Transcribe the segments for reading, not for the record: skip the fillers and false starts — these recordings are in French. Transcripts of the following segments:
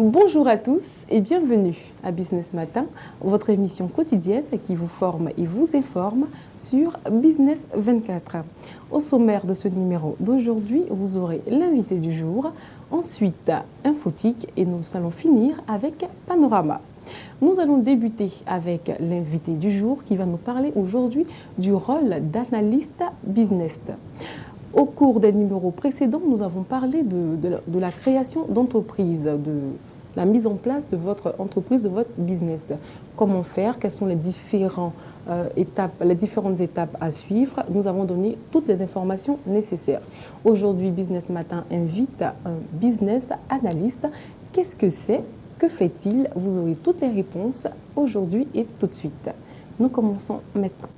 Bonjour à tous et bienvenue à Business Matin, votre émission quotidienne qui vous forme et vous informe sur Business 24. Au sommaire de ce numéro d'aujourd'hui, vous aurez l'invité du jour, ensuite Infotique et nous allons finir avec Panorama. Nous allons débuter avec l'invité du jour qui va nous parler aujourd'hui du rôle d'analyste business. Au cours des numéros précédents, nous avons parlé de la création d'entreprise, de la mise en place de votre entreprise, de votre business. Comment faire, quelles sont les différentes étapes à suivre. Nous avons donné toutes les informations nécessaires. Aujourd'hui, Business Matin invite un business analyst. Qu'est-ce que c'est? Que fait-il? Vous aurez toutes les réponses aujourd'hui et tout de suite. Nous commençons maintenant.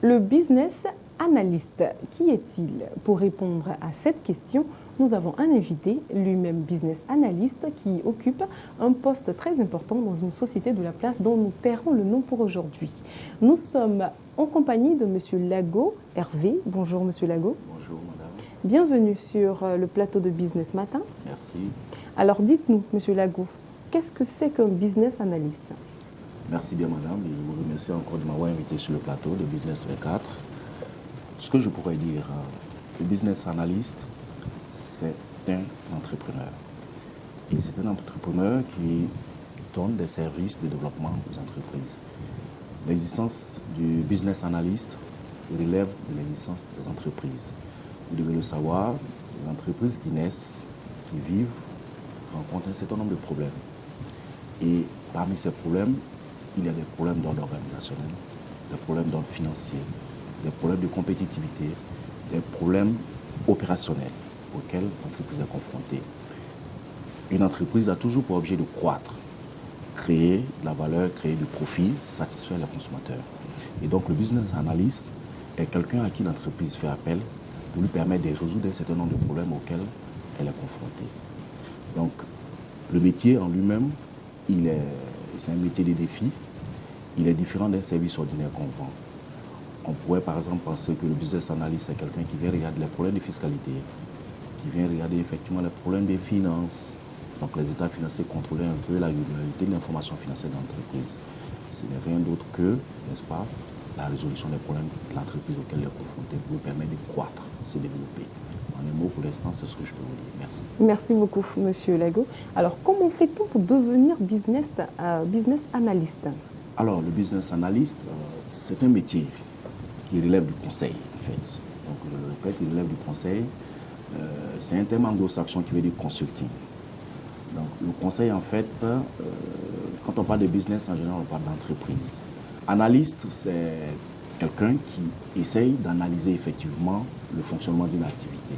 Le business analyst, qui est-il? Pour répondre à cette question, nous avons un invité, lui-même business analyst, qui occupe un poste très important dans une société de la place dont nous tairons le nom pour aujourd'hui. Nous sommes en compagnie de M. Lago Hervé. Bonjour M. Lago. Bonjour madame. Bienvenue sur le plateau de Business Matin. Merci. Alors dites-nous M. Lago, qu'est-ce que c'est qu'un business analyst? Merci bien madame et je vous remercie encore de m'avoir invité sur le plateau de Business 24. Ce que je pourrais dire, le business analyst, c'est un entrepreneur. Et c'est un entrepreneur qui donne des services de développement aux entreprises. L'existence du business analyst relève de l'existence des entreprises. Vous devez le savoir, les entreprises qui naissent, qui vivent, rencontrent un certain nombre de problèmes. Et parmi ces problèmes, il y a des problèmes d'ordre organisationnel, des problèmes d'ordre financier, des problèmes de compétitivité, des problèmes opérationnels auxquels l'entreprise est confrontée. Une entreprise a toujours pour objet de croître, créer de la valeur, créer du profit, satisfaire les consommateurs. Et donc le business analyst est quelqu'un à qui l'entreprise fait appel pour lui permettre de résoudre un certain nombre de problèmes auxquels elle est confrontée. Donc le métier en lui-même, c'est un métier de défi. Il est différent d'un service ordinaire qu'on vend. On pourrait par exemple penser que le business analyst, c'est quelqu'un qui vient regarder les problèmes de fiscalité, qui vient regarder effectivement les problèmes des finances, donc les états financiers, contrôler un peu la régularité de l'information financière de l'entreprise. Ce n'est rien d'autre que, n'est-ce pas, la résolution des problèmes de l'entreprise auxquels elle est confrontée pour lui permettre de croître, de se développer. En un mot, pour l'instant, c'est ce que je peux vous dire. Merci. Merci beaucoup, Monsieur Lago. Alors, comment fait-on pour devenir business analyst? Alors, le business analyst, c'est un métier qui relève du conseil, en fait. Donc, je le répète, il relève du conseil. C'est un terme anglo-saxon qui veut dire consulting. Donc, le conseil, en fait, quand on parle de business, en général, on parle d'entreprise. Analyste, c'est quelqu'un qui essaye d'analyser effectivement le fonctionnement d'une activité.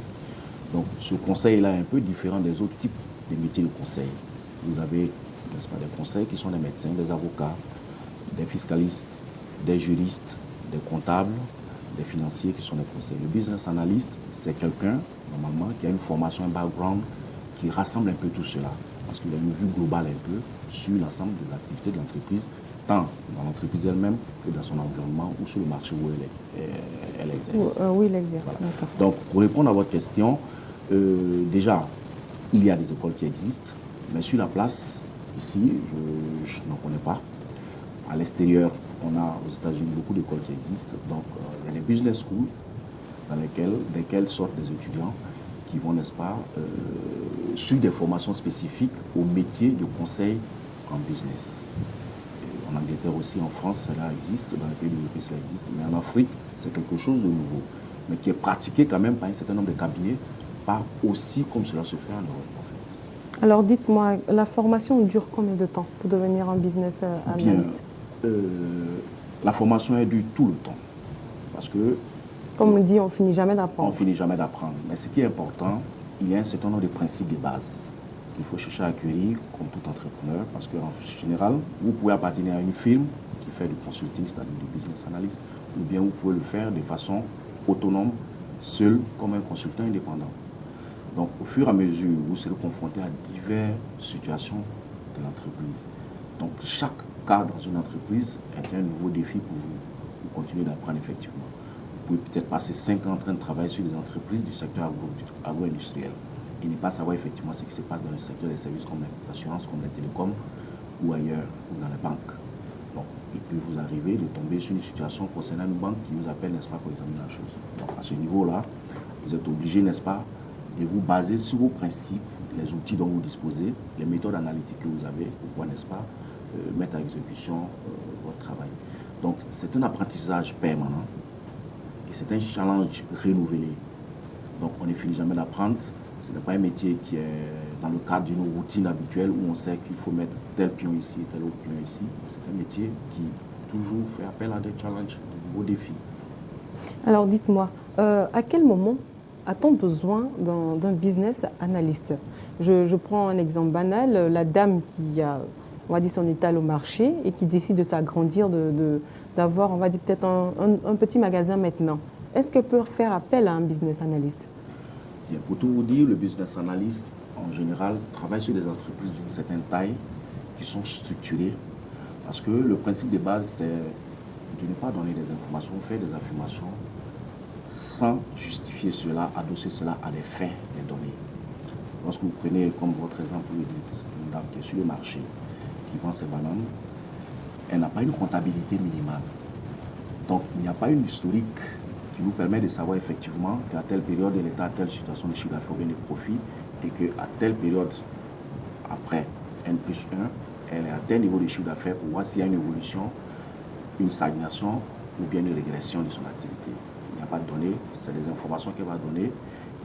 Donc, ce conseil-là est un peu différent des autres types de métiers de conseil. Vous avez, n'est-ce pas, des conseils qui sont des médecins, des avocats, des fiscalistes, des juristes, des comptables, des financiers qui sont des conseils. Le business analyst, c'est quelqu'un, normalement, qui a une formation, un background, qui rassemble un peu tout cela. Parce qu'il a une vue globale un peu sur l'ensemble de l'activité de l'entreprise, tant dans l'entreprise elle-même que dans son environnement ou sur le marché où elle exerce. Oui, elle exerce. Voilà. Donc, pour répondre à votre question, déjà, il y a des écoles qui existent, mais sur la place, ici, je n'en connais pas. À l'extérieur, on a aux États-Unis beaucoup d'écoles qui existent. Donc, il y a des business schools dans lesquelles sortent des étudiants qui vont, n'est-ce pas, suivre des formations spécifiques au métier de conseil en business. En Angleterre aussi, en France, cela existe, dans les pays développés, cela existe. Mais en Afrique, c'est quelque chose de nouveau, mais qui est pratiqué quand même par un certain nombre de cabinets, pas aussi comme cela se fait en Europe. Alors dites-moi, la formation dure combien de temps pour devenir un business analyst? La formation est dure tout le temps. Parce que... Comme on dit, on ne finit jamais d'apprendre. On ne finit jamais d'apprendre. Mais ce qui est important, il y a un certain nombre de principes de base il faut chercher à acquérir comme tout entrepreneur parce qu'en général, vous pouvez appartenir à une firme qui fait du consulting, c'est-à-dire du business analyst, ou bien vous pouvez le faire de façon autonome, seul, comme un consultant indépendant. Donc, au fur et à mesure, vous serez confronté à diverses situations de l'entreprise. Donc, chaque cas dans une entreprise est un nouveau défi pour vous. Vous continuez d'apprendre effectivement. Vous pouvez peut-être passer 5 ans en train de travailler sur des entreprises du secteur agro-industriel et ne pas savoir effectivement ce qui se passe dans le secteur des services comme l'assurance, comme la télécom ou ailleurs, ou dans les banques. Donc, il peut vous arriver de tomber sur une situation concernant une banque qui vous appelle, n'est-ce pas, pour examiner la chose. Donc, à ce niveau-là, vous êtes obligé, n'est-ce pas, de vous baser sur vos principes, les outils dont vous disposez, les méthodes analytiques que vous avez pour pouvoir, n'est-ce pas, mettre à exécution votre travail. Donc, c'est un apprentissage permanent et c'est un challenge renouvelé. Donc, on ne finit jamais d'apprendre. Ce n'est pas un métier qui est dans le cadre d'une routine habituelle où on sait qu'il faut mettre tel pion ici et tel autre pion ici. C'est un métier qui toujours fait appel à des challenges, de nouveaux défis. Alors, dites-moi, à quel moment a-t-on besoin d'un business analyst? Je prends un exemple banal, la dame qui a, on va dire, son étal au marché et qui décide de s'agrandir, d'avoir, on va dire, peut-être un petit magasin maintenant. Est-ce qu'elle peut faire appel à un business analyst? Bien, pour tout vous dire, le business analyst, en général, travaille sur des entreprises d'une certaine taille qui sont structurées. Parce que le principe de base, c'est de ne pas donner des informations, faire des affirmations sans justifier cela, adosser cela à des faits, des données. Lorsque vous prenez comme votre exemple, vous dites, une dame qui est sur le marché, qui vend ses bananes, elle n'a pas une comptabilité minimale. Donc, il n'y a pas une historique qui nous permet de savoir effectivement qu'à telle période, elle était à telle situation de chiffre d'affaires ou de profit et qu'à telle période, après N+1, elle est à tel niveau de chiffre d'affaires pour voir s'il y a une évolution, une stagnation ou bien une régression de son activité. Il n'y a pas de données, c'est des informations qu'elle va donner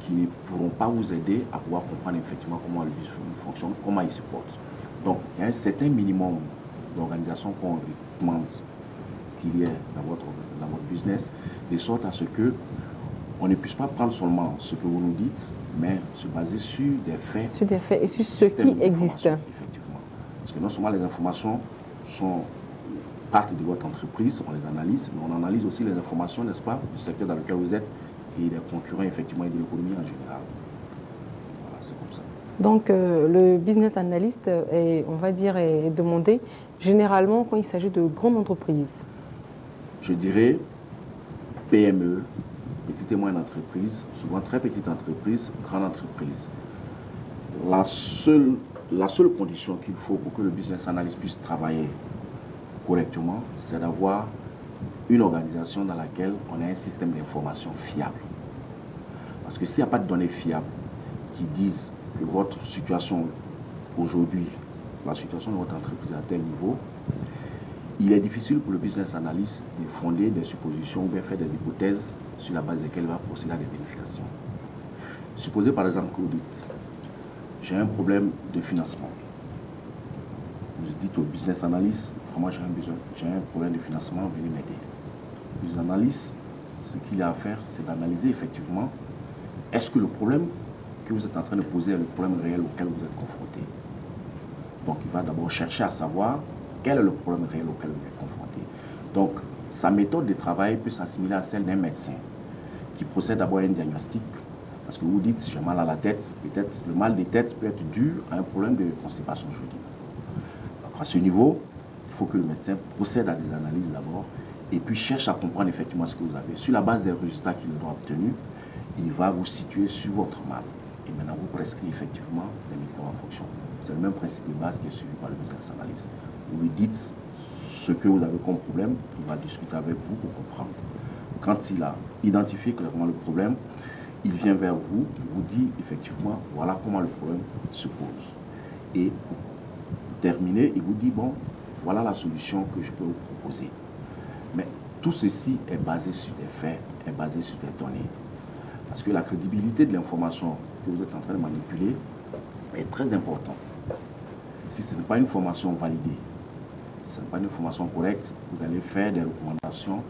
qui ne pourront pas vous aider à pouvoir comprendre effectivement comment le business fonctionne, comment il se porte. Donc, il y a un certain minimum d'organisation qu'on recommande qu'il y ait dans votre business, de sorte à ce que on ne puisse pas prendre seulement ce que vous nous dites, mais se baser sur des faits. Sur des faits et sur ce qui existe. Effectivement. Parce que non seulement les informations sont partent de votre entreprise, on les analyse, mais on analyse aussi les informations, n'est-ce pas, du secteur dans lequel vous êtes et des concurrents, effectivement, et de l'économie en général. Voilà, c'est comme ça. Donc, le business analyst est, on va dire, est demandé généralement quand il s'agit de grandes entreprises. Je dirais PME, petite et moyenne entreprise, souvent très petite entreprise, grande entreprise. La seule condition qu'il faut pour que le business analyst puisse travailler correctement, c'est d'avoir une organisation dans laquelle on a un système d'information fiable. Parce que s'il n'y a pas de données fiables qui disent que votre situation aujourd'hui, la situation de votre entreprise est à tel niveau, il est difficile pour le business analyst de fonder des suppositions ou bien faire des hypothèses sur la base desquelles il va procéder à des vérifications. Supposez par exemple que vous dites, j'ai un problème de financement. Vous dites au business analyst, vraiment j'ai un problème de financement, venez m'aider. Le business analyst, ce qu'il a à faire, c'est d'analyser effectivement, est-ce que le problème que vous êtes en train de poser est le problème réel auquel vous êtes confronté. Donc il va d'abord chercher à savoir quel est le problème réel auquel vous êtes confronté. Donc sa méthode de travail peut s'assimiler à celle d'un médecin qui procède d'abord à un diagnostic. Parce que vous dites, j'ai mal à la tête, peut-être le mal de tête peut être dû à un problème de constipation, je dis. Donc à ce niveau, il faut que le médecin procède à des analyses d'abord et puis cherche à comprendre effectivement ce que vous avez. Sur la base des résultats qu'il aura obtenus, il va vous situer sur votre mal. Et maintenant, vous prescrit effectivement les médicaments en fonction. C'est le même principe de base qui est suivi par le business analyst. Vous lui dites ce que vous avez comme problème, il va discuter avec vous pour comprendre. Quand il a identifié clairement le problème, il vient vers vous, il vous dit effectivement, voilà comment le problème se pose. Et pour terminer, il vous dit, bon, voilà la solution que je peux vous proposer. Mais tout ceci est basé sur des faits, est basé sur des données. Parce que la crédibilité de l'information que vous êtes en train de manipuler est très importante. Si ce n'est pas une information validée, si ce n'est pas une information correcte, vous allez faire des recommandations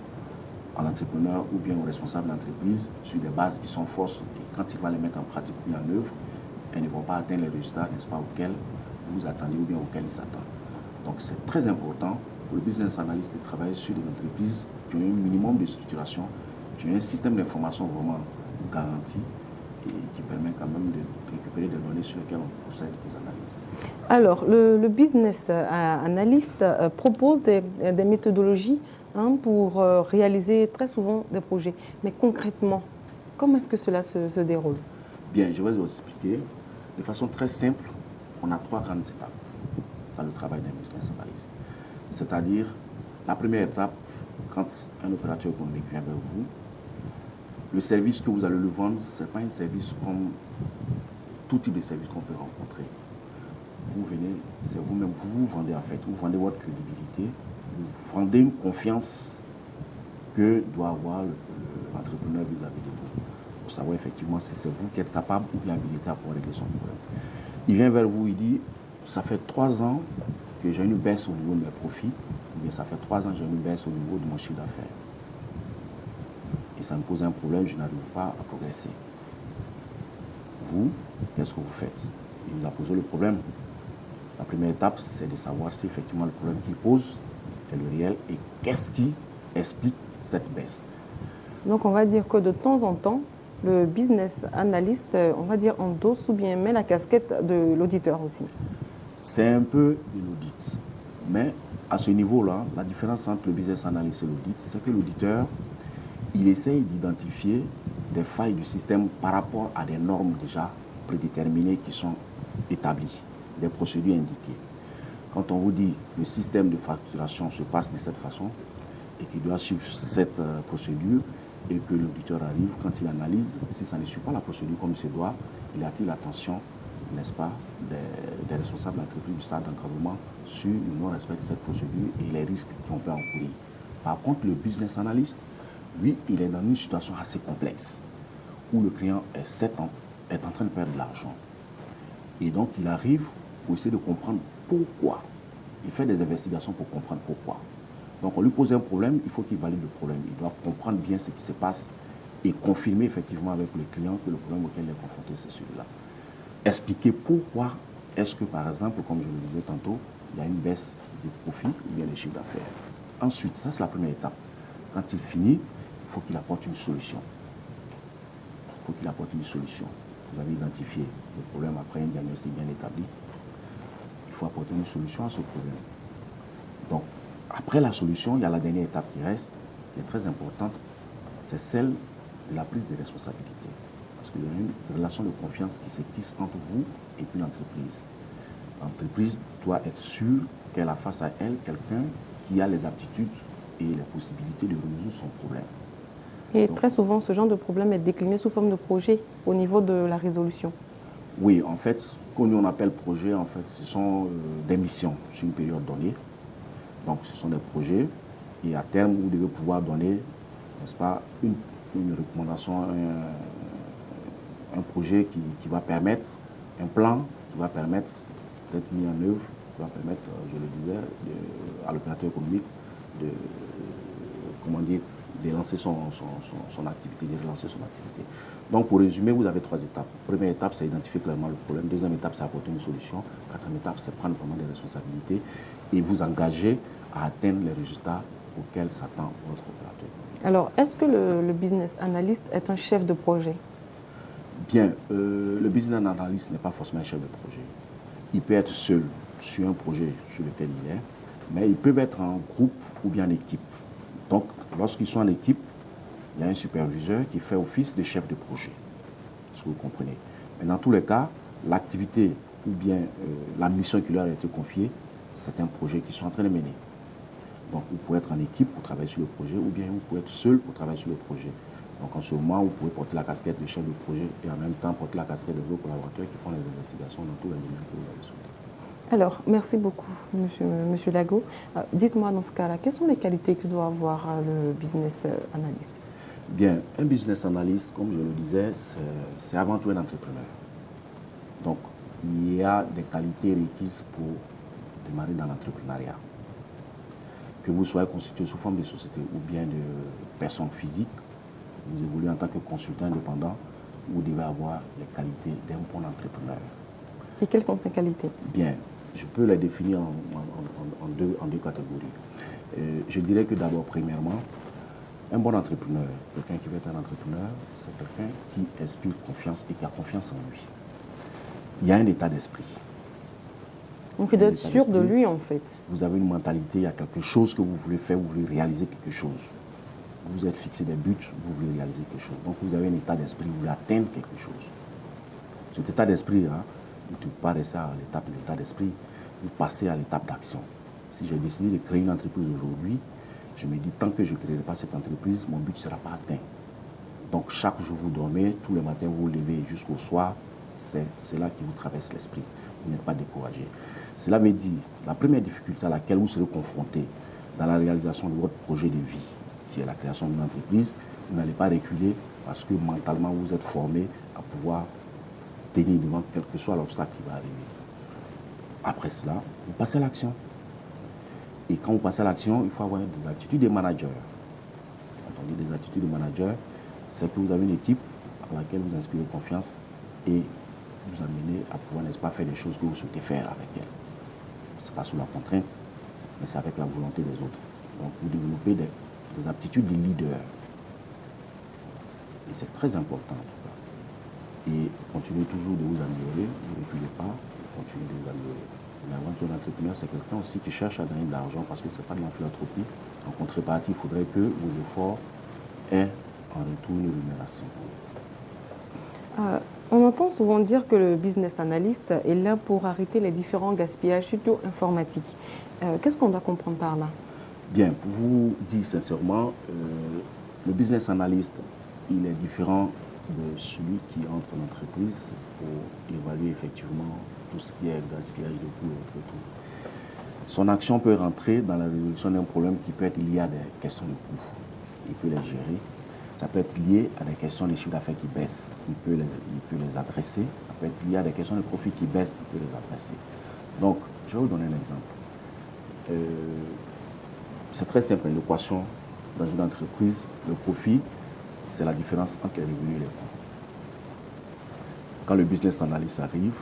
à l'entrepreneur ou bien au responsable d'entreprise sur des bases qui sont fausses. Et quand il va les mettre en pratique ou en œuvre, elles ne vont pas atteindre les résultats, n'est-ce pas, auxquels vous attendez ou bien auxquels ils s'attendent. Donc c'est très important pour le business analyst de travailler sur des entreprises qui ont un minimum de structuration, qui ont un système d'information vraiment garanti et qui permet quand même de récupérer des données sur lesquelles on procède aux analyses. Alors, le business analyst propose des méthodologies pour réaliser très souvent des projets. Mais concrètement, comment est-ce que cela se déroule? Bien, je vais vous expliquer. De façon très simple, on a 3 grandes étapes dans le travail d'un business analyst. C'est-à-dire, la première étape, quand un opérateur économique vient vers vous, le service que vous allez lui vendre, ce n'est pas un service comme tout type de service qu'on peut rencontrer. Vous venez, c'est vous-même, vous vous vendez en fait, vous vendez votre crédibilité, vous vendez une confiance que doit avoir l'entrepreneur vis-à-vis de vous. Pour savoir effectivement si c'est vous qui êtes capable ou bien habilité à pouvoir régler son problème. Il vient vers vous, il dit, ça fait 3 ans que j'ai une baisse au niveau de mes profits, ou bien ça fait 3 ans que j'ai une baisse au niveau de mon chiffre d'affaires. Et ça me pose un problème, je n'arrive pas à progresser. Vous, qu'est-ce que vous faites? Il nous a posé le problème. La première étape, c'est de savoir si effectivement le problème qu'il pose est le réel et qu'est-ce qui explique cette baisse. Donc on va dire que de temps en temps, le business analyst, on va dire, endosse ou bien met la casquette de l'auditeur aussi. C'est un peu de l'audit. Mais à ce niveau-là, la différence entre le business analyst et l'audit, c'est que l'auditeur, il essaye d'identifier des failles du système par rapport à des normes déjà prédéterminées qui sont établies, des procédures indiquées. Quand on vous dit le système de facturation se passe de cette façon et qu'il doit suivre cette procédure et que l'auditeur arrive, quand il analyse, si ça ne suit pas la procédure comme il se doit, il attire l'attention, n'est-ce pas, des responsables d'entreprise du stade d'encadrement sur le non-respect de cette procédure et les risques qu'on peut encourir. Par contre, le business analyst, lui, il est dans une situation assez complexe où le client est en train de perdre de l'argent. Et donc, il arrive pour essayer de comprendre pourquoi. Il fait des investigations pour comprendre pourquoi. Donc, on lui pose un problème, il faut qu'il valide le problème. Il doit comprendre bien ce qui se passe et confirmer effectivement avec le client que le problème auquel il est confronté, c'est celui-là. Expliquer pourquoi est-ce que, par exemple, comme je le disais tantôt, il y a une baisse de profit ou bien des chiffres d'affaires. Ensuite, ça c'est la première étape. Quand il finit, il faut qu'il apporte une solution. Il faut qu'il apporte une solution. Vous avez identifié le problème après un diagnostic bien établi. Il faut apporter une solution à ce problème. Donc, après la solution, il y a la dernière étape qui reste, qui est très importante, c'est celle de la prise de responsabilité. Parce qu'il y a une relation de confiance qui se tisse entre vous et puis l'entreprise. L'entreprise doit être sûre qu'elle a face à elle quelqu'un qui a les aptitudes et les possibilités de résoudre son problème. Et donc, très souvent, ce genre de problème est décliné sous forme de projet au niveau de la résolution. Oui, en fait, ce qu'on appelle projet, en fait, ce sont des missions sur une période donnée. Donc, ce sont des projets et à terme, vous devez pouvoir donner, n'est-ce pas, une recommandation, un projet qui va permettre, un plan qui va permettre d'être mis en œuvre, qui va permettre, je le disais, à l'opérateur économique de, de lancer son activité, de relancer son activité. Donc, pour résumer, vous avez 3 étapes. Première étape, c'est identifier clairement le problème. Deuxième étape, c'est apporter une solution. Quatrième étape, c'est prendre vraiment des responsabilités et vous engager à atteindre les résultats auxquels s'attend votre opérateur. Alors, est-ce que le business analyst est un chef de projet? Bien, le business analyst n'est pas forcément un chef de projet. Il peut être seul sur un projet sur lequel il est, mais ils peuvent être en groupe ou bien en équipe. Donc, lorsqu'ils sont en équipe, il y a un superviseur qui fait office de chef de projet. Est-ce que vous comprenez? Mais dans tous les cas, l'activité ou bien la mission qui leur a été confiée, c'est un projet qu'ils sont en train de mener. Donc, vous pouvez être en équipe pour travailler sur le projet ou bien vous pouvez être seul pour travailler sur le projet. Donc, en ce moment, vous pouvez porter la casquette de chef de projet et en même temps porter la casquette de vos collaborateurs qui font les investigations dans tous les domaines que vous avez souhaité. Alors, merci beaucoup, monsieur Lago. Dites-moi dans ce cas-là, quelles sont les qualités que doit avoir le business analyst? Bien, un business analyst, comme je le disais, c'est avant tout un entrepreneur. Donc, il y a des qualités requises pour démarrer dans l'entrepreneuriat. Que vous soyez constitué sous forme de société ou bien de personnes physiques, vous évoluez en tant que consultant indépendant, vous devez avoir les qualités d'un bon entrepreneur. Et quelles sont ces qualités? Bien, je peux les définir en deux catégories. Je dirais que d'abord, premièrement, un bon entrepreneur, quelqu'un qui veut être un entrepreneur, c'est quelqu'un qui inspire confiance et qui a confiance en lui. Il y a un état d'esprit. Donc il doit être sûr de lui en fait. Vous avez une mentalité, il y a quelque chose que vous voulez faire, vous voulez réaliser quelque chose. Vous êtes fixé des buts, vous voulez réaliser quelque chose. Donc vous avez un état d'esprit, vous voulez atteindre quelque chose. Cet état d'esprit-là, vous ne pas rester à l'étape de l'état d'esprit, vous passez à l'étape d'action. Si j'ai décidé de créer une entreprise aujourd'hui, je me dis, tant que je ne créerai pas cette entreprise, mon but ne sera pas atteint. Donc chaque jour vous dormez, tous les matins vous vous levez jusqu'au soir, c'est cela qui vous traverse l'esprit. Vous n'êtes pas découragé. Cela veut dire, la première difficulté à laquelle vous serez confronté dans la réalisation de votre projet de vie, qui est la création d'une entreprise, vous n'allez pas reculer parce que mentalement vous êtes formé à pouvoir tenir devant quel que soit l'obstacle qui va arriver. Après cela, vous passez à l'action. Et quand vous passez à l'action, il faut avoir des attitudes de manager. Quand on dit des attitudes de manager, c'est que vous avez une équipe à laquelle vous inspirez confiance et vous amenez à pouvoir, n'est-ce pas, faire des choses que vous souhaitez faire avec elle. Ce n'est pas sous la contrainte, mais c'est avec la volonté des autres. Donc vous développez des aptitudes de leader. Et c'est très important en tout cas. Et continuez toujours de vous améliorer, ne reculez pas, continuez de vous améliorer. Mais avant tout, l'entrepreneur, c'est quelqu'un aussi qui cherche à gagner de l'argent parce que ce n'est pas de la philanthropie. En contrepartie, il faudrait que vos efforts aient en retour une rémunération. On entend souvent dire que le business analyst est là pour arrêter les différents gaspillages, surtout informatiques. Qu'est-ce qu'on doit comprendre par là? Bien, pour vous dire sincèrement, le business analyst, il est différent de celui qui entre en entreprise pour évaluer effectivement tout ce qui est gaspillage de coûts et tout. Son action peut rentrer dans la résolution d'un problème qui peut être lié à des questions de coûts. Il peut les gérer. Ça peut être lié à des questions de chiffre d'affaires qui baissent. Il peut les adresser. Ça peut être lié à des questions de profit qui baissent. Il peut les adresser. Donc, je vais vous donner un exemple. C'est très simple. L'équation dans une entreprise, le profit, c'est la différence entre les revenus et les coûts. Quand le business analyst arrive,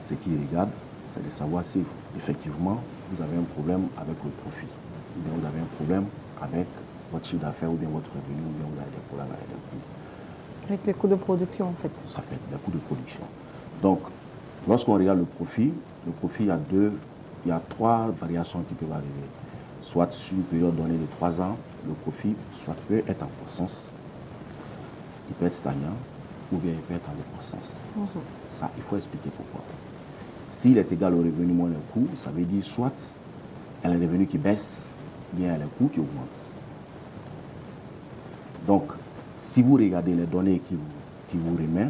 ce qu'il regarde, c'est de savoir si effectivement vous avez un problème avec le profit, ou bien vous avez un problème avec votre chiffre d'affaires, ou bien votre revenu, ou bien vous avez des problèmes avec les coûts. Avec les coûts de production en fait. Ça fait des coûts de production. Donc, lorsqu'on regarde le profit, il y a trois variations qui peuvent arriver. Soit sur une période donnée de 3 ans, le profit soit peut être en croissance, il peut être stagnant, ou bien il peut être en décroissance. Ça, il faut expliquer pourquoi. S'il est égal au revenu moins le coût, ça veut dire soit il y a les revenus qui baissent, bien il y a les coûts qui augmentent. Donc, si vous regardez les données qui vous remet,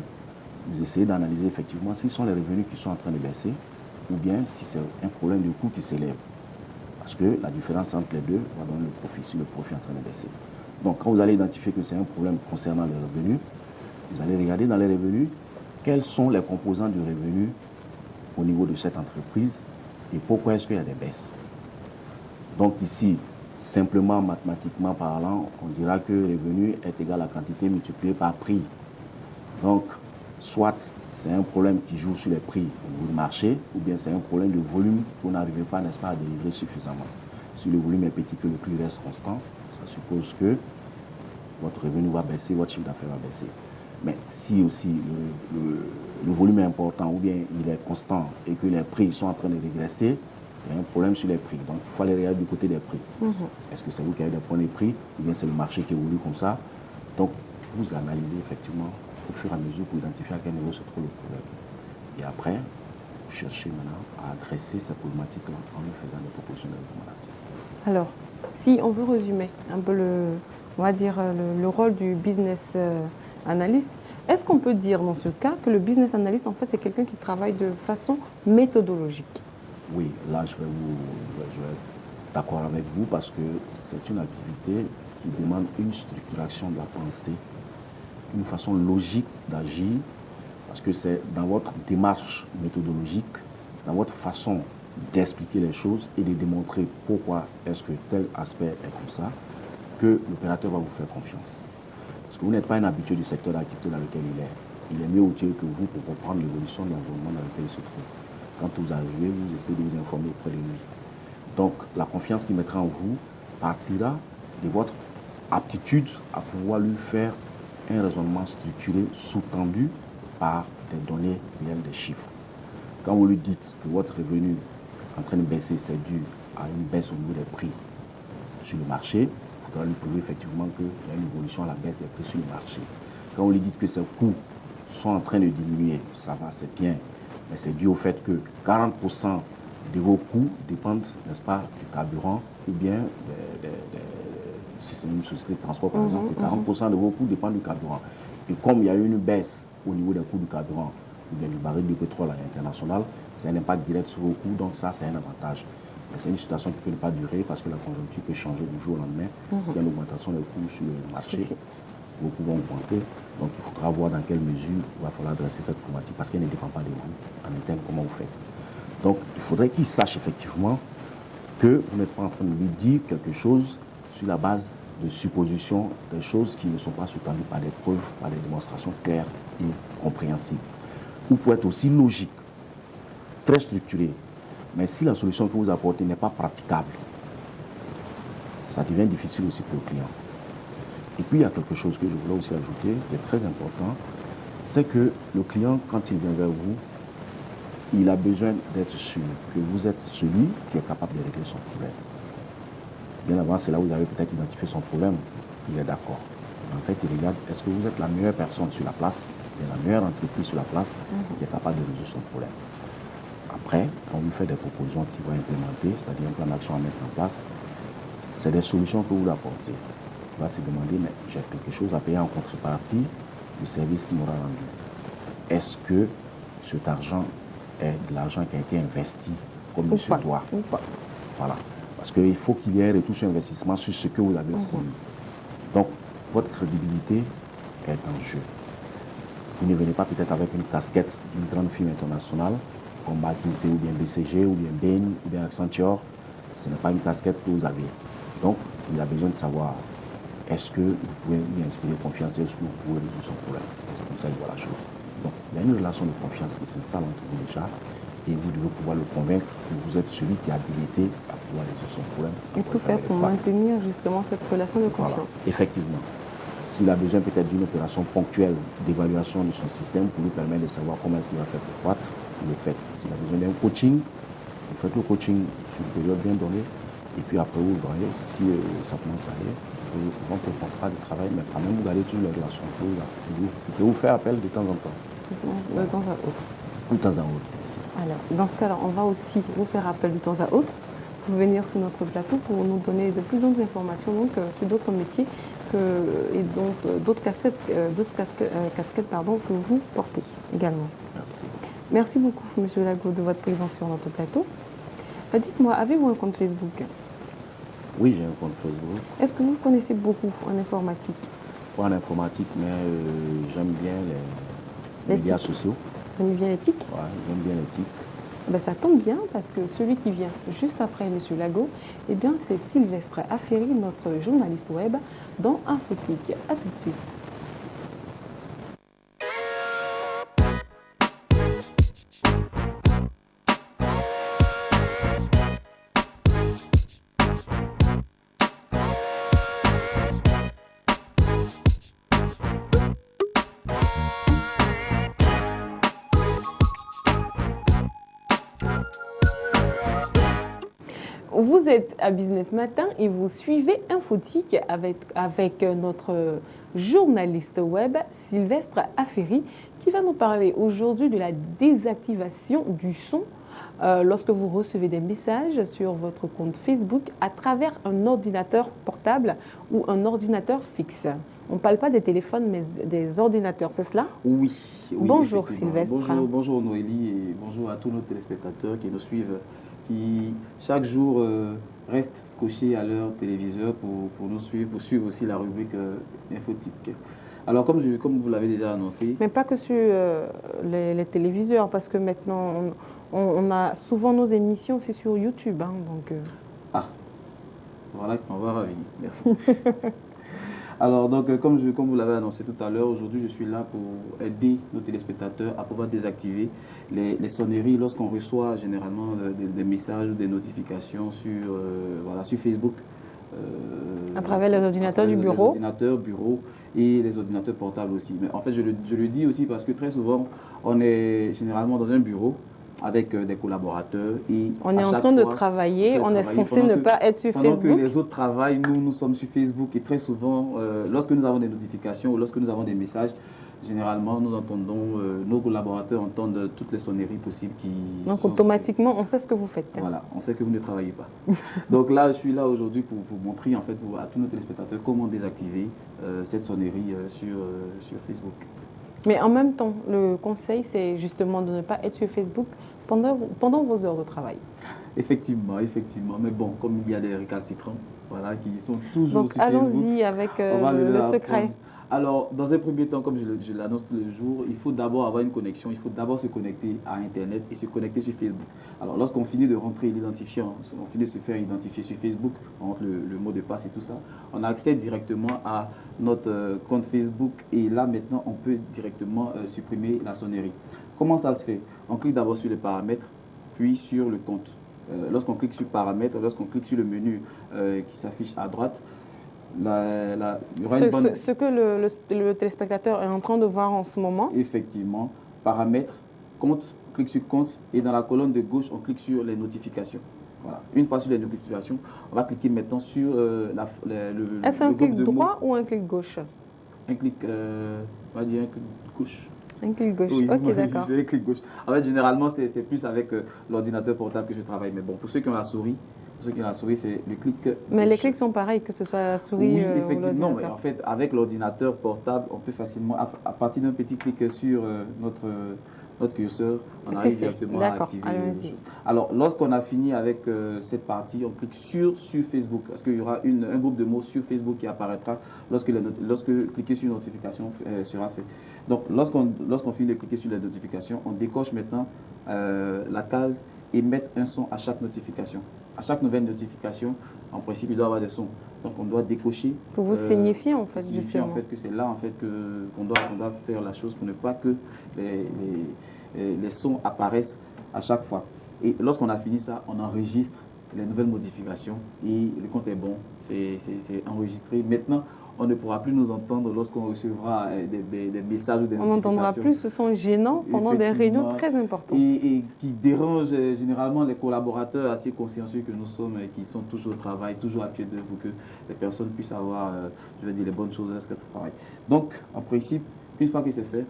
vous essayez d'analyser effectivement si ce sont les revenus qui sont en train de baisser, ou bien si c'est un problème de coût qui s'élève. Parce que la différence entre les deux va donner le profit, si le profit est en train de baisser. Donc, quand vous allez identifier que c'est un problème concernant les revenus, vous allez regarder dans les revenus quels sont les composants du revenu au niveau de cette entreprise et pourquoi est-ce qu'il y a des baisses. Donc ici, simplement mathématiquement parlant, on dira que le revenu est égal à quantité multipliée par prix. Donc, soit c'est un problème qui joue sur les prix au niveau du marché, ou bien c'est un problème de volume que vous n'arrivez pas, n'est-ce pas, à délivrer suffisamment. Si le volume est petit que le prix reste constant, ça suppose que votre revenu va baisser, votre chiffre d'affaires va baisser. Mais si aussi le volume est important ou bien il est constant et que les prix sont en train de régresser, il y a un problème sur les prix. Donc il faut aller regarder du côté des prix. Est-ce que c'est vous qui avez des points de prix ou bien c'est le marché qui évolue comme ça? Donc vous analysez effectivement au fur et à mesure pour identifier à quel niveau se trouve le problème. Et après, vous cherchez maintenant à adresser cette problématique-là en lui faisant des propositions de recommandation. Alors, si on veut résumer un peu le rôle du business analyst, est-ce qu'on peut dire dans ce cas que le business analyst, en fait, c'est quelqu'un qui travaille de façon méthodologique? Oui, là, je vais être d'accord avec vous parce que c'est une activité qui demande une structuration de la pensée, une façon logique d'agir, parce que c'est dans votre démarche méthodologique, dans votre façon d'expliquer les choses et de démontrer pourquoi est-ce que tel aspect est comme ça, que l'opérateur va vous faire confiance. Parce que vous n'êtes pas un habitué du secteur d'activité dans lequel il est. il est mieux outillé que vous pour comprendre l'évolution de l'environnement dans lequel il se trouve. Quand vous arrivez, vous essayez de vous informer auprès de lui. Donc, la confiance qu'il mettra en vous partira de votre aptitude à pouvoir lui faire un raisonnement structuré, sous-tendu par des données réelles, des chiffres. Quand vous lui dites que votre revenu est en train de baisser, c'est dû à une baisse au niveau des prix sur le marché, il faudra lui prouver effectivement qu'il y a une évolution à la baisse des prix sur le marché. Quand vous lui dites que ses coûts sont en train de diminuer, ça va, c'est bien, mais c'est dû au fait que 40% de vos coûts dépendent, n'est-ce pas, du carburant ou bien si c'est une société de transport par exemple, 40% de vos coûts dépendent du carburant. Et comme il y a eu une baisse au niveau des coûts du carburant ou bien du baril de pétrole à l'international, c'est un impact direct sur vos coûts, donc ça c'est un avantage. Mais c'est une situation qui ne peut pas durer parce que la conjoncture peut changer du jour au lendemain. S'il y a une augmentation des coûts sur le marché, vos coûts vont augmenter. Donc il faudra voir dans quelle mesure il va falloir adresser cette problématique parce qu'elle ne dépend pas de vous en interne, comment vous faites. Donc il faudrait qu'il sache effectivement que vous n'êtes pas en train de lui dire quelque chose sur la base de suppositions, des choses qui ne sont pas sous-tendues par des preuves, par des démonstrations claires et compréhensibles. Ou pour être aussi logique, très structuré. Mais si la solution que vous apportez n'est pas praticable, ça devient difficile aussi pour le client. Et puis il y a quelque chose que je voulais aussi ajouter, qui est très important, c'est que le client, quand il vient vers vous, il a besoin d'être sûr que vous êtes celui qui est capable de régler son problème. Bien avant, c'est là où vous avez peut-être identifié son problème, il est d'accord. En fait, il regarde, est-ce que vous êtes la meilleure personne sur la place, la meilleure entreprise sur la place qui est capable de résoudre son problème. Après, quand on lui fait des propositions qu'il va implémenter, c'est-à-dire un plan d'action à mettre en place, c'est des solutions que vous apportez. Il va se demander, mais j'ai quelque chose à payer en contrepartie du service qu'il m'aura rendu. Est-ce que cet argent est de l'argent qui a été investi comme il se doit? Voilà. Parce qu'il faut qu'il y ait un retour sur investissement sur ce que vous avez promis. Donc, votre crédibilité est en jeu. Vous ne venez pas peut-être avec une casquette d'une grande firme internationale, comme McKinsey ou bien BCG ou bien Bain ou bien Accenture. Ce n'est pas une casquette que vous avez. Donc, il a besoin de savoir, est-ce que vous pouvez lui inspirer confiance et est-ce que vous pouvez résoudre son problème? C'est comme ça qu'il voit la chose. Donc, il y a une relation de confiance qui s'installe entre vous déjà et vous devez pouvoir le convaincre que vous êtes celui qui a habilité à pouvoir résoudre son problème. Et tout faire pour maintenir justement cette relation de confiance. Voilà, effectivement. S'il a besoin peut-être d'une opération ponctuelle d'évaluation de son système pour lui permettre de savoir comment est-ce qu'il va faire pour croître, vous le faites. S'il a besoin d'un coaching, vous faites le coaching sur une période bien donnée. Et puis après, vous voyez, si ça commence à aller, vous rentrez le contrat de travail, mais quand même, vous allez toujours les relations que vous faire appel de temps en temps. De temps à autre. De temps à autre. Alors, dans ce cas-là, on va aussi vous faire appel de temps à autre pour venir sur notre plateau pour nous donner de plus en plus d'informations sur d'autres métiers et donc d'autres casquettes, que vous portez également. Merci. Merci beaucoup, M. Lago, de votre présence sur notre plateau. Dites-moi, avez-vous un compte Facebook? Oui, j'ai un compte Facebook. Est-ce que vous connaissez beaucoup en informatique? Pas en informatique, mais j'aime bien les médias sociaux. Vous aimez bien l'éthique? Oui, j'aime bien l'éthique. Ben, ça tombe bien parce que celui qui vient juste après M. Lago, eh bien, c'est Sylvestre Affery, notre journaliste web dans Infotique. A tout de suite. Vous êtes à Business Matin et vous suivez Infotique avec notre journaliste web Sylvestre Affery qui va nous parler aujourd'hui de la désactivation du son lorsque vous recevez des messages sur votre compte Facebook à travers un ordinateur portable ou un ordinateur fixe. On ne parle pas des téléphones mais des ordinateurs, c'est cela? Oui. Bonjour Sylvestre. Bonjour Noélie et bonjour à tous nos téléspectateurs qui nous suivent, qui chaque jour restent scotchés à leur téléviseur pour nous suivre, pour suivre aussi la rubrique Infotique. Alors comme vous l'avez déjà annoncé... Mais pas que sur les téléviseurs, parce que maintenant on a souvent nos émissions aussi sur YouTube. Hein, donc, Ah, voilà qu'on va ravi, merci. Alors, donc, comme vous l'avez annoncé tout à l'heure, aujourd'hui, je suis là pour aider nos téléspectateurs à pouvoir désactiver les sonneries lorsqu'on reçoit généralement des messages ou des notifications sur Facebook. À travers les ordinateurs du bureau. Les ordinateurs bureau et les ordinateurs portables aussi. Mais en fait, je le dis aussi parce que très souvent, on est généralement dans un bureau avec des collaborateurs et on est en train de travailler, on est censé ne pas être sur Facebook. Pendant que les autres travaillent, nous sommes sur Facebook et très souvent, lorsque nous avons des notifications ou lorsque nous avons des messages, généralement, nos collaborateurs entendent toutes les sonneries possibles qui Donc automatiquement, on sait ce que vous faites. Voilà, on sait que vous ne travaillez pas. Donc là, je suis là aujourd'hui pour montrer en fait à tous nos téléspectateurs comment désactiver cette sonnerie sur Facebook. Mais en même temps, le conseil, c'est justement de ne pas être sur Facebook pendant vos heures de travail. Effectivement. Mais bon, comme il y a des récalcitrants, voilà, qui sont toujours sur Facebook. Donc allons-y avec le secret. Alors, dans un premier temps, comme je l'annonce tous les jours, il faut d'abord avoir une connexion, il faut d'abord se connecter à Internet et se connecter sur Facebook. Alors, lorsqu'on finit de rentrer l'identifiant, on finit de se faire identifier sur Facebook, on rentre le mot de passe et tout ça, on a accès directement à notre compte Facebook et là, maintenant, on peut directement supprimer la sonnerie. Comment ça se fait? On clique d'abord sur les paramètres, puis sur le compte. Lorsqu'on clique sur paramètres, lorsqu'on clique sur le menu qui s'affiche à droite, il y aura une bonne... Ce que le téléspectateur est en train de voir en ce moment. Effectivement. Paramètres, compte, on clique sur compte et dans la colonne de gauche, on clique sur les notifications. Voilà. Une fois sur les notifications, on va cliquer maintenant sur Est-ce un clic droit ou un clic gauche? Un clic, on va dire un clic gauche. Un clic gauche, oui, ok, d'accord. C'est un clic gauche. En fait, généralement, c'est plus avec l'ordinateur portable que je travaille. Mais bon, pour ceux qui ont la souris, c'est le clic gauche. Mais les clics sont pareils, que ce soit la souris ou l'ordinateur. Oui, effectivement. Mais en fait, avec l'ordinateur portable, on peut facilement, à partir d'un petit clic sur notre curseur, on arrive directement à activer les choses. Alors, lorsqu'on a fini avec cette partie, on clique sur Facebook, parce qu'il y aura un groupe de mots sur Facebook qui apparaîtra lorsque cliquer sur une notification sera fait. Donc, lorsqu'on finit de cliquer sur les notifications, on décoche maintenant la case émettre un son à chaque notification. À chaque nouvelle notification, en principe, il doit y avoir des sons. Donc, on doit décocher. Pour vous signifier, en fait, signifier, en fait, que c'est là, en fait, qu'on doit faire la chose pour ne pas que les sons apparaissent à chaque fois. Et lorsqu'on a fini ça, on enregistre les nouvelles modifications et le compte est bon, c'est enregistré. Maintenant, on ne pourra plus nous entendre lorsqu'on recevra des messages ou des notifications. On n'entendra plus ce son gênant pendant des réunions très importantes. Et qui dérange généralement les collaborateurs assez consciencieux que nous sommes et qui sont toujours au travail, toujours à pied d'œuvre pour que les personnes puissent avoir, les bonnes choses lorsqu'elles travaillent. Donc, en principe, une fois que c'est fait,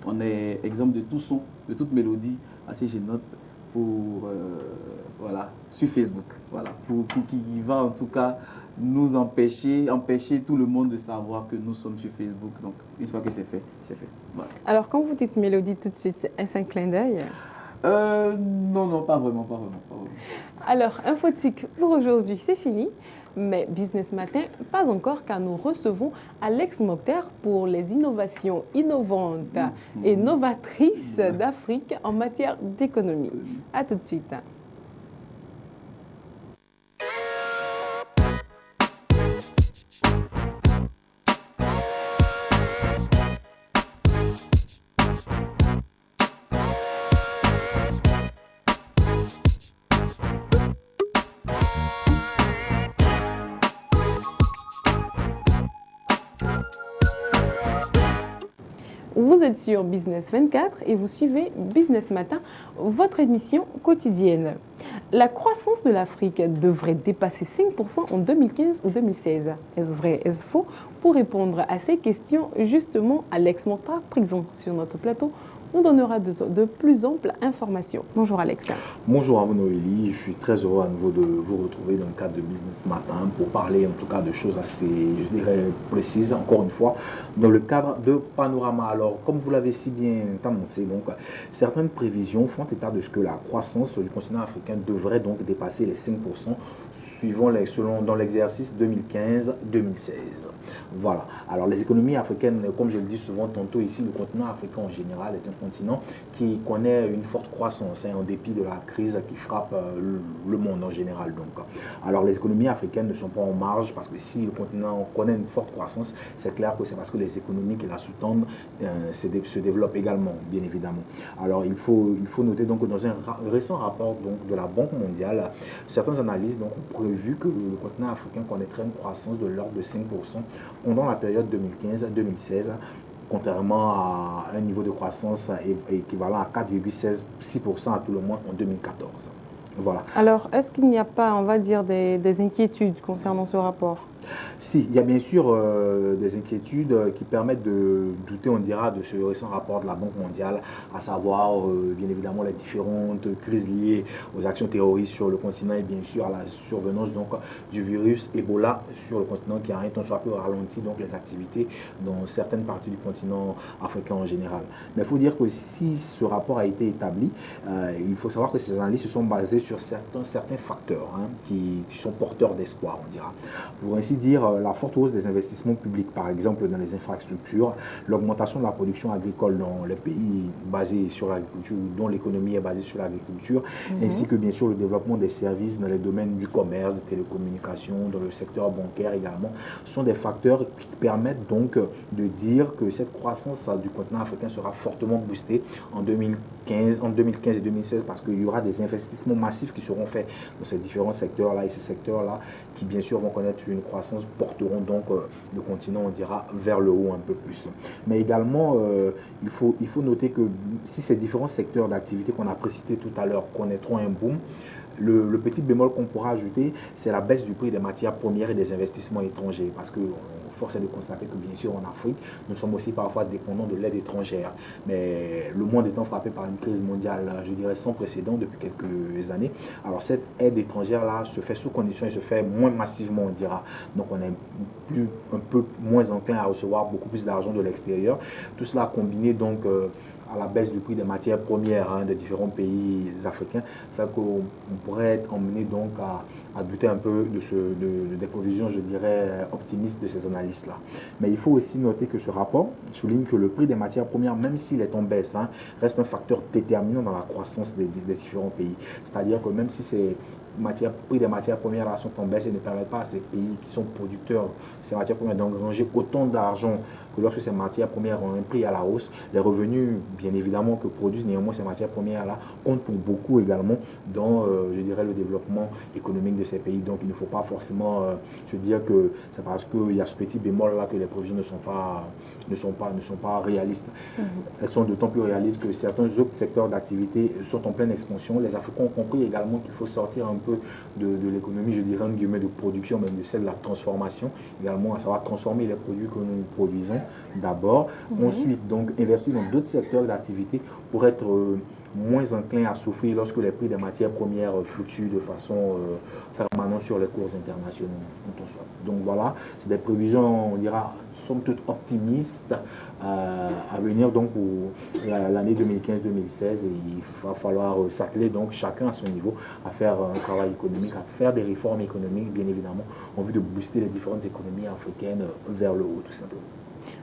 on est exempt de tout son, de toute mélodie assez gênante sur Facebook. Voilà, qui va en tout cas nous empêcher tout le monde de savoir que nous sommes sur Facebook. Donc, une fois que c'est fait, c'est fait. Voilà. Alors, quand vous dites mélodie tout de suite, est-ce un clin d'œil? Non, pas vraiment. Alors, Infotique pour aujourd'hui, c'est fini. Mais Business Matin, pas encore, car nous recevons Alex Mokhtar pour les innovations innovantes et novatrices d'Afrique en matière d'économie. À tout de suite. Vous êtes sur Business 24 et vous suivez Business Matin, votre émission quotidienne. La croissance de l'Afrique devrait dépasser 5% en 2015 ou 2016. Est-ce vrai, est-ce faux? Pour répondre à ces questions, justement, Alex Mokhtar, présent sur notre plateau, nous donnera de plus amples informations. Bonjour Alex. Bonjour à vous Noélie, je suis très heureux à nouveau de vous retrouver dans le cadre de Business Matin pour parler en tout cas de choses assez, je dirais, précises, encore une fois, dans le cadre de Panorama. Alors, comme vous l'avez si bien annoncé, donc, certaines prévisions font état de ce que la croissance du continent africain devrait donc dépasser les 5% selon dans l'exercice 2015-2016. Voilà. Alors, les économies africaines, comme je le dis souvent tantôt ici, le continent africain en général est un continent qui connaît une forte croissance, en dépit de la crise qui frappe le monde en général. Donc. Alors les économies africaines ne sont pas en marge parce que si le continent connaît une forte croissance, c'est clair que c'est parce que les économies qui la sous-tendent se développent également, bien évidemment. Alors il faut noter donc que dans un récent rapport donc, de la Banque mondiale, certains analystes donc, ont prévu que le continent africain connaîtrait une croissance de l'ordre de 5% pendant la période 2015-2016, contrairement à un niveau de croissance équivalent à 4,6% à tout le moins en 2014. Voilà. Alors, est-ce qu'il n'y a pas, on va dire, des inquiétudes concernant ce rapport? Si, il y a bien sûr des inquiétudes qui permettent de douter, on dira, de ce récent rapport de la Banque mondiale, à savoir, bien évidemment, les différentes crises liées aux actions terroristes sur le continent et bien sûr à la survenance donc, du virus Ebola sur le continent qui a un tant soit peu ralenti donc, les activités dans certaines parties du continent africain en général. Mais il faut dire que si ce rapport a été établi, il faut savoir que ces analyses se sont basées sur certains facteurs qui sont porteurs d'espoir, on dira. Pour ainsi dire, la forte hausse des investissements publics, par exemple dans les infrastructures, l'augmentation de la production agricole dans les pays basés sur l'agriculture, dont l'économie est basée sur l'agriculture, ainsi que bien sûr le développement des services dans les domaines du commerce, des télécommunications, dans le secteur bancaire également, sont des facteurs qui permettent donc de dire que cette croissance du continent africain sera fortement boostée en 2015 et 2016 parce qu'il y aura des investissements massifs qui seront faits dans ces différents secteurs-là et ces secteurs-là qui bien sûr vont connaître une croissance porteront donc le continent, on dira, vers le haut un peu plus. Mais également, il faut noter que si ces différents secteurs d'activité qu'on a précités tout à l'heure connaîtront un boom, le petit bémol qu'on pourra ajouter, c'est la baisse du prix des matières premières et des investissements étrangers. Parce que force est de constater que, bien sûr, en Afrique, nous sommes aussi parfois dépendants de l'aide étrangère. Mais le monde étant frappé par une crise mondiale, je dirais, sans précédent depuis quelques années, alors cette aide étrangère-là se fait sous condition et se fait moins massivement, on dira. Donc, on est un peu moins enclin à recevoir beaucoup plus d'argent de l'extérieur. Tout cela combiné, donc, à la baisse du prix des matières premières des différents pays africains, fait qu'on pourrait être emmené donc à douter un peu des prévisions, je dirais, optimistes de ces analystes-là. Mais il faut aussi noter que ce rapport souligne que le prix des matières premières, même s'il est en baisse, reste un facteur déterminant dans la croissance des différents pays. C'est-à-dire que même si ces prix des matières premières là, sont en baisse et ne permettent pas à ces pays qui sont producteurs de ces matières premières d'engranger autant d'argent que lorsque ces matières premières ont un prix à la hausse. Les revenus, bien évidemment, que produisent néanmoins ces matières premières-là comptent pour beaucoup également dans, je dirais, le développement économique de ces pays. Donc, il ne faut pas forcément se dire que c'est parce qu'il y a ce petit bémol-là que les prévisions ne sont pas réalistes. Elles sont d'autant plus réalistes que certains autres secteurs d'activité sont en pleine expansion. Les Africains ont compris également qu'il faut sortir un peu de l'économie, je dirais, entre guillemets, de production, même de celle de la transformation, également à savoir transformer les produits que nous produisons d'abord. Ensuite, donc, investir dans d'autres secteurs d'activité pour être moins enclin à souffrir lorsque les prix des matières premières fluctuent de façon permanente sur les cours internationaux. Donc voilà, c'est des prévisions, on dira, somme toute optimistes à venir donc pour l'année 2015-2016 et il va falloir s'atteler donc chacun à son niveau à faire un travail économique, à faire des réformes économiques bien évidemment en vue de booster les différentes économies africaines vers le haut tout simplement.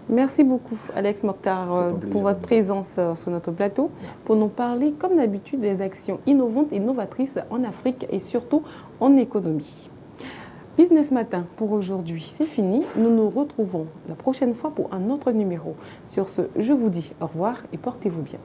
Merci beaucoup Alex Mokhtar pour votre présence sur notre plateau. Merci. Pour nous parler comme d'habitude des actions innovantes et novatrices en Afrique et surtout en économie. Business Matin pour aujourd'hui, c'est fini. Nous nous retrouvons la prochaine fois pour un autre numéro. Sur ce, je vous dis au revoir et portez-vous bien.